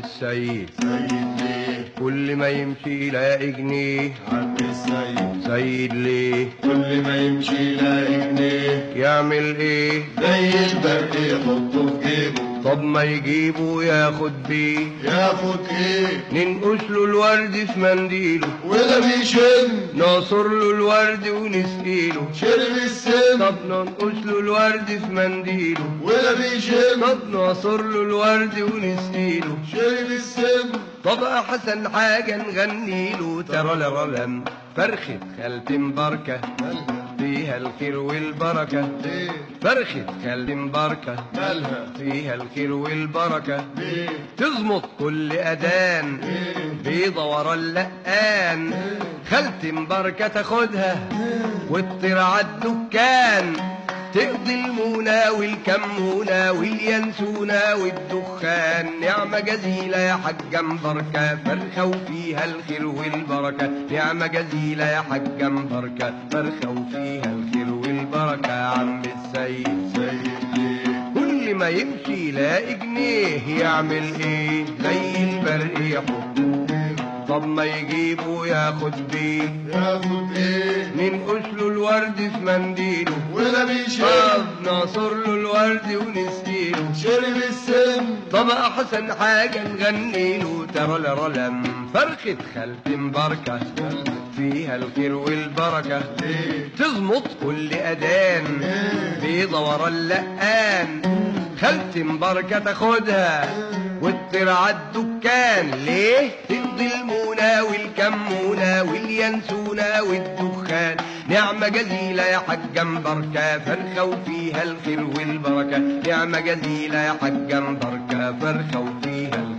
السيد سيد ليه؟ كل ما يمشي يلاقي جنيه. عم السيد سيد ليه؟ كل ما يمشي يلاقي جنيه. يعمل ايه؟ زي البرق يحطه في جيبه. طب ما يجيبه ياخد بيه. ياخد ايه؟ ننقش له الورد في منديله ولا بيشم. نعصر له الورد ونسقيله. شرب السم. طب ننقش له الورد في منديله ولا بيشم. طب نعصر له الورد ونسقيله. شرب السم. طب احسن حاجه نغنيله ترى لرلم فرخه خالة مباركه مالها؟ فيها الخير والبركه. ليه؟ فرخه خالة مباركه مالها؟ فيها الخير والبركه. ليه؟ تظبط كل اذان بيضه ورا اللقان. خالة مباركه تاخدها وتطير عالدكان. تقضي المونة والكمونة واليانسونة والدخان. نعمة جزيلة يا حاجة مباركة فرخة وفيها الخير والبركة. نعمة جزيلة يا حاجة مباركة فرخة وفيها الخير والبركة. يا عم السيد سيد ليه؟ كل ما يمشي يلاقي جنيه. يعمل ايه؟ زي البرق يحطه. طب ما يجيبه ياخد بيه. ياخد ايه؟ ننقش له الورد في منديله ولا بيشم. طب نعصر له الورد ونسقيله. شرب السم. طب احسن حاجه نغنيله ترى لرلم فرخه خالة مباركه فيها الخير والبركه. ليه؟ تظبط كل اذان بيضه ورا اللقان. خالة مباركه تاخدها وتطير عالدكان. ليه؟ تقضي المونة والكمونة واليانسونة والدخان. نعمة جزيلة يا حاجة مباركة فرخة وفيها الخير والبركة. نعمة جزيلة يا حاجة مباركة فرخة وفيها الخير